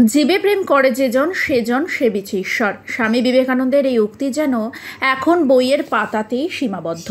জীবে প্রেম করে যেজন সেজন সেবিছে ঈশ্বর। স্বামী বিবেকানন্দের এই উক্তি যেন এখন বইয়ের পাতাতেই সীমাবদ্ধ।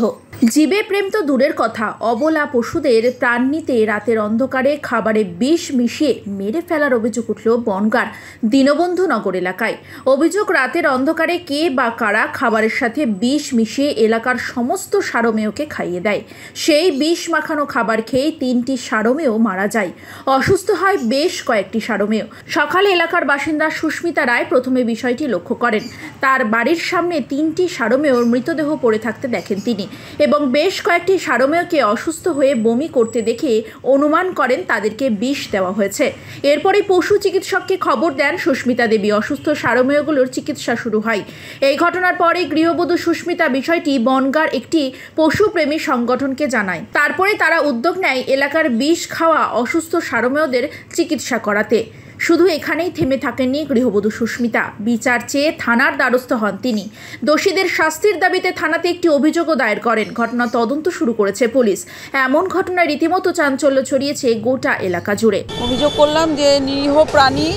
জীবে প্রেম তো দূরের কথা, অবলা পশুদের প্রাণ নিতে রাতের অন্ধকারে খাবারে বিষ মিশিয়ে মেরে ফেলার অভিযোগ উঠল বনগাঁর দীনবন্ধু নগর এলাকায়। অভিযোগ, রাতের অন্ধকারে কে বা কারা খাবারের সাথে বিষ মিশিয়ে এলাকার সমস্ত সারমেয়কে খাইয়ে দেয়। সেই বিষ মাখানো খাবার খেয়ে 3টি সারমেয় মারা যায়। অসুস্থ হয় বেশ কয়েকটি সারমেয়। সকালে এলাকার বাসিন্দা সুস্মিতা রায় প্রথমে বিষয়টি লক্ষ্য করেন। তার বাড়ির সামনে 3টি সারমেয়র মৃতদেহ পড়ে থাকতে দেখেন তিনি এবং বেশ কয়েকটি সারমেয়কে অসুস্থ হয়ে বমি করতে দেখে অনুমান করেন তাদেরকে বিষ দেওয়া হয়েছে। এরপরে পশু চিকিৎসককে খবর দেন সুস্মিতা দেবী। অসুস্থ সারমেয়গুলোর চিকিৎসা শুরু হয়। এই ঘটনার পরে গৃহবধূ সুস্মিতা বিষয়টি বনগাঁর একটি পশুপ্রেমী সংগঠনকে জানায়। তারপরে তারা উদ্যোগ নেয় এলাকার বিষ খাওয়া অসুস্থ সারমেয়দের চিকিৎসা করাতে। শুধু এখানেই থেমে থাকেননি গৃহবধূ সুস্মিতা। বিচার চেয়ে থানার দ্বারস্থ হন তিনি। দোষীদের শাস্তির দাবিতে থানাতে একটি অভিযোগও দায়ের করেন। ঘটনা তদন্ত শুরু করেছে পুলিশ। এমন ঘটনায় রীতিমতো চাঞ্চল্য ছড়িয়েছে গোটা এলাকা জুড়ে। অভিযোগ করলাম যে নিরীহ প্রাণী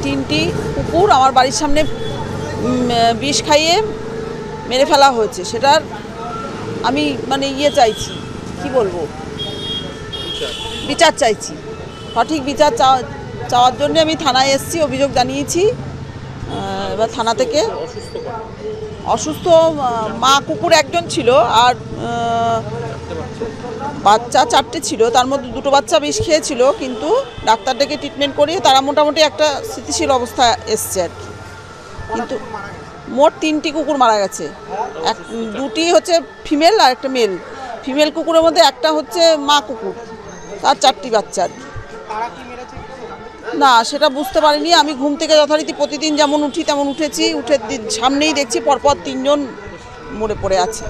তিনটি কুকুর আমার বাড়ির সামনে বিষ খাইয়ে মেরে ফেলা হয়েছে। সেটার আমি চাইছি, কি বলবো, বিচার চাইছি। সঠিক বিচার চাওয়ার জন্য আমি থানায় এসেছি, অভিযোগ জানিয়েছি। এবার থানা থেকে অসুস্থ মা কুকুর একজন ছিল আর বাচ্চা 4টে ছিল, তার মধ্যে 2টো বাচ্চা বিষ খেয়েছিল, কিন্তু ডাক্তার ডেকে ট্রিটমেন্ট করিয়ে তারা মোটামুটি একটা স্থিতিশীল অবস্থা এসছে আর কি। কিন্তু মোট 3টি কুকুর মারা গেছে। 2টি হচ্ছে ফিমেল আর একটা মেল। ফিমেল কুকুরের মধ্যে একটা হচ্ছে মা কুকুর, তার 4টি বাচ্চা আর কি। না, সেটা বুঝতে পারিনি। আমি ঘুম থেকে যথারীতি প্রতিদিন যেমন উঠি তেমন উঠেছি, উঠে সামনেই দেখছি পরপর 3জন মরে পড়ে আছে।